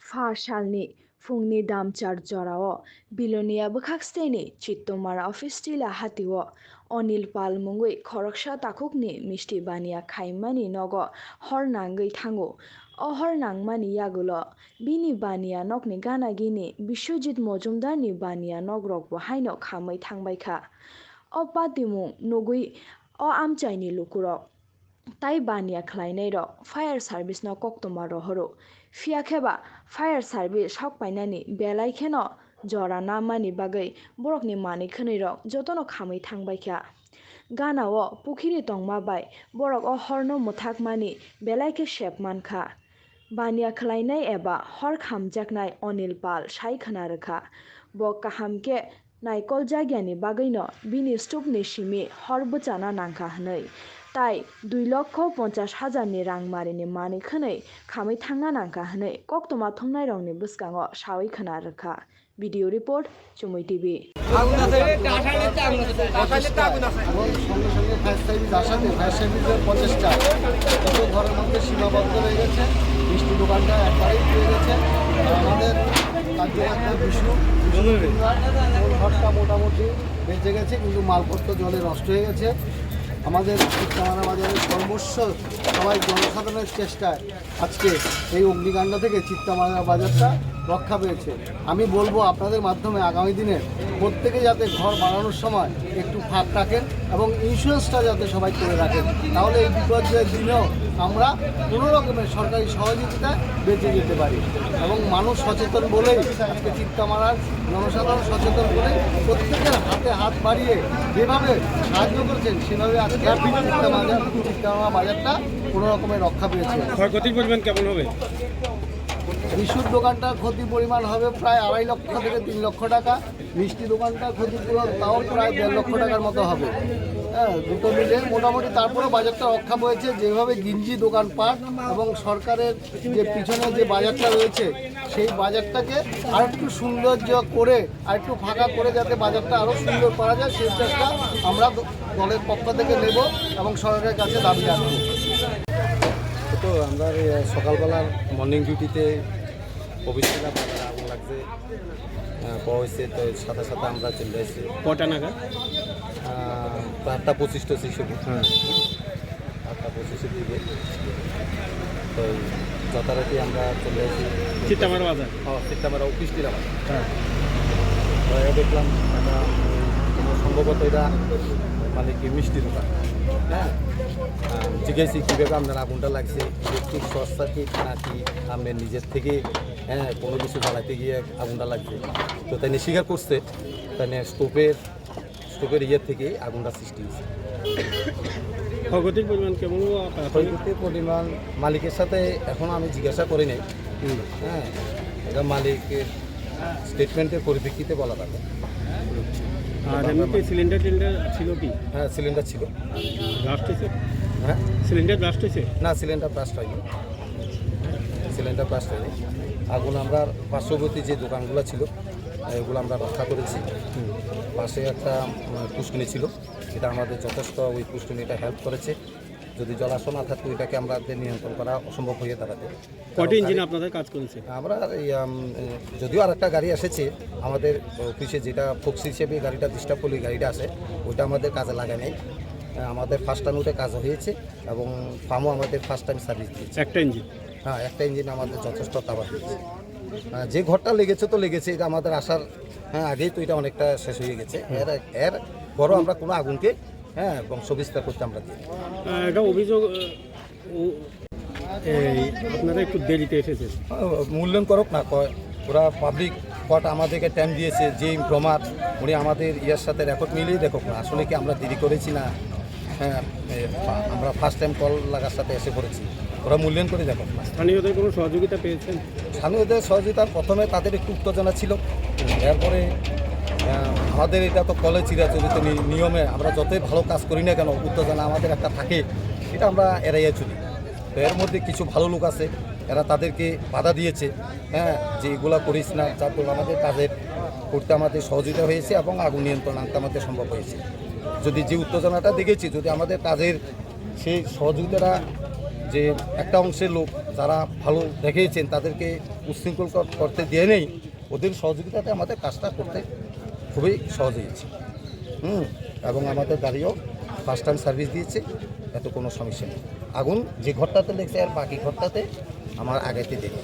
फारसालनि फुंनि दामचार जराव बिलोनिया बखाक्सटेनि चित्तमारा अफिसटिला हातिव अनिल पाल मुंगै खरकसा ताकुकनि मिष्टि बानिया खाइमानि नग हर नांगै थांगो अहर नांमानि यागुल बिनि बानिया नकनि गानागिनि बिश्वजित मजुमदारनि बानिया नगरक बहायनो खामै थांबायखा अ पातिमुं नगै अ आमचाइनि लुकुरक ताई बानिया खलायनाय र फायार सार्भिस न कक्तमा रहरो फियाखेबा फायार सार्भिस हकपाइनानि बेलाइखेन जरा नामानि बागै बरकनि मानि खनै र जतन खामै थांबायख्या गानाव पुखिरि तंमा बाय बरक अ हरनो मुथाकमानि बेलाइखे शेपमानखा बानिया खलायनाय एबा हर खामजाकनाय अनिल पाल साइ खोनारोखा ब काहामके नाइकल जागियानि बागैनो बिनि स्तूपनि सिमि हर बोचाना नांखा हनै ताई 2,50,000 रां मारिनि मानि खनै खामै थांना नांखा हनै कक्तमा थंनाय रंनि बुसकांग सावै खोना रोखा ভিডিও রিপোর্ট চুমুই টিভি আগুন আছে এবং সঙ্গে সঙ্গে ফায়ার সার্ভিস আসাতে ফায়ার সার্ভিসের প্রচেষ্টা কত ঘরের মধ্যে সীমাবদ্ধ হয়ে গেছে মিষ্টি দোকানটা একবারেই পেয়ে গেছে আর আমাদের কার্যকর্তা বিষ্ণু ঘরটা মোটামুটি বেঁচে গেছে কিন্তু মালপত্র জলে নষ্ট হয়ে গেছে আমাদের চিত্তামারা বাজারের সর্বস্ব সবাই জনসাধারণের চেষ্টায় আজকে এই অগ্নিকাণ্ড থেকে চিত্তামারা বাজারটা রক্ষা পেয়েছে আমি বলবো আপনাদের মাধ্যমে আগামী দিনে প্রত্যেকে যাতে ঘর বানানোর সময় একটু ফাঁক রাখেন এবং ইন্স্যুরেন্সটা যাতে সবাই করে রাখেন তাহলে এই বিপর্যয়ের দিনেও আমরা কোনো রকমের সরকারি সহযোগিতায় বেঁচে যেতে পারি এবং মানুষ সচেতন বলেই আজকে চিত্তামারার জনসাধারণ সচেতন বলেই প্রত্যেকের হাতে হাত বাড়িয়ে যেভাবে সাহায্য করছেন সেভাবে আজকে চিত্তামারা বাজারটা কোনো রকমের রক্ষা পেয়েছে। ক্ষয়ক্ষতির পরিমাণ কেমন হবে? বিশুর দোকানটার ক্ষতি পরিমাণ হবে প্রায় 2.5 লক্ষ থেকে 3 লক্ষ টাকা, মিষ্টি দোকানটার ক্ষতিপূরণ তাও প্রায় 1.5 লক্ষ টাকার মতো হবে। হ্যাঁ, দুটো মিলে মোটামুটি তারপরেও বাজারটা রক্ষা পেয়েছে যেভাবে গিঞ্জি দোকানপাট এবং সরকারের যে পিছনে যে বাজারটা রয়েছে সেই বাজারটাকে আরেকটু সৌন্দর্য করে আরেকটু ফাঁকা করে যাতে বাজারটা আরও সুন্দর করা যায় সেই চেষ্টা আমরা দলের পক্ষ থেকে নেব এবং সরকারের কাছে দাবি রাখব। তো আমরা সকালবেলার মর্নিং ডিউটিতে অফিসের আগুন লাগছে পাওয়া হয়েছে তো সাথে সাথে আমরা চলে এসেছি। কটা নাগাদ? 8:25 শিশু। হ্যাঁ, 8:25 দিকে তো যথারীতি আমরা চলে এসেছি চিত্তামারা বাজার। চিত্তামারা অফিস দিলাম। হ্যাঁ, দেখলাম একটা সম্ভবত এটা মানে কি মিষ্টি দোকান। হ্যাঁ, জিজ্ঞাসি কীভাবে আপনার আগুনটা লাগছে, ইলেকট্রিক শর্ট সার্কিট নাকি আপনার নিজের থেকে কোনো কিছু জ্বালাতে গিয়ে আগুনটা লাগছে। তো তাই স্বীকার করছে তাই স্টোভের ইয়ের থেকে আগুনটা সৃষ্টি হয়েছে। ক্ষয়ক্ষতির পরিমাণ কেমন? ক্ষয়ক্ষতির পরিমাণ মালিকের সাথে এখন আমি জিজ্ঞাসা করি নাই। হ্যাঁ, এটা মালিকের স্টেটমেন্টের পরিপ্রেক্ষিতে বলা থাকে। আর এমনিতে সিলিন্ডার ছিল কি? হ্যাঁ, সিলিন্ডার ছিল। ব্লাস্ট হয়েছে? হ্যাঁ, সিলিন্ডার ব্লাস্ট হয়েছে? না, সিলিন্ডার ব্লাস্ট হয়নি। সিলিন্ডার ব্লাস্ট হয়নি। আগুন আমরা পার্শ্ববর্তী যে দোকানগুলো ছিল এগুলো আমরা রক্ষা করেছি। পাশে একটা পুষ্কুনি ছিল, এটা আমাদের যথেষ্ট ওই পুষ্কুনিটা হেল্প করেছে। যদি জলাশয় না থাকতো এটাকে আমাদের নিয়ন্ত্রণ করা অসম্ভব হয়ে দাঁড়াতে। কটি ইঞ্জিন আপনাদের কাজ করেছে? আমরা যদিও আরেকটা গাড়ি এসেছে আমাদের অফিসে, যেটা ফোক্স হিসেবে গাড়িটা ডিস্টার্ব করলে গাড়িটা আসে, ওইটা আমাদের কাজে লাগায় নেই। আমাদের ফার্স্ট টাইম ওটা কাজ হয়েছে এবং ফার্মও আমাদের ফার্স্ট টাইম সার্ভিস দিয়েছে। একটা ইঞ্জিন? হ্যাঁ, একটা ইঞ্জিন আমাদের যথেষ্ট কাভার দিয়েছে। যে ঘরটা লেগেছে তো লেগেছে, এটা আমাদের আসার আগেই তো এটা অনেকটা শেষ হয়ে গেছে। এর বড় আমরা কোনো আগুনকে বংশ বিস্তার করতে আমরা দিই। এটা অভিযোগ আপনারা একটু দেরিতে এসেছে। মূল্যায়ন করুক না, ওরা পাবলিক কোর্ট আমাদেরকে টাইম দিয়েছে, যে প্রমাণ উনি আমাদের ইয়ার সাথে রেকর্ড মিলিয়ে দেখুক না আসলে কি আমরা দেরি করেছি না। হ্যাঁ, আমরা ফার্স্ট টাইম কল লাগার সাথে এসে পড়েছি, ওরা মূল্যায়ন করে দেখুক না। স্থানীয়দের কোনো সহযোগিতা পেয়েছেন? স্থানীয়দের সহযোগিতা প্রথমে তাদের একটু উত্তেজনা ছিল, এরপরে আমাদের এটা তো কলে চিরাচরিত নিয়মে আমরা যতই ভালো কাজ করি না কেন উত্তেজনা আমাদের একটা থাকে, এটা আমরা এড়াইয়া চলি। তো এর মধ্যে কিছু ভালো লোক আছে, এরা তাদেরকে বাধা দিয়েছে, যে এগুলা করিস না, যার ফলে আমাদের কাজের করতে আমাদের সহযোগিতা হয়েছে এবং আগুন নিয়ন্ত্রণ আনতে আমাদের সম্ভব হয়েছে। যদি যে উত্তেজনাটা দেখেছি, যদি আমাদের কাজের সেই সহযোগিতাটা যে একটা অংশের লোক যারা ভালো দেখিয়েছেন তাদেরকে উচ্ছৃঙ্খল করতে দিয়ে নেই, ওদের সহযোগিতাতে আমাদের কাজটা করতে খুবই সহজ হয়েছে। এবং আমাদের গাড়িও ফার্স্ট টাইম সার্ভিস দিয়েছে, এত কোনো সমস্যা নেই। আগুন যে ঘরটাতে লেগেছে আর বাকি ঘরটাতে আমার আগেতে দেখি।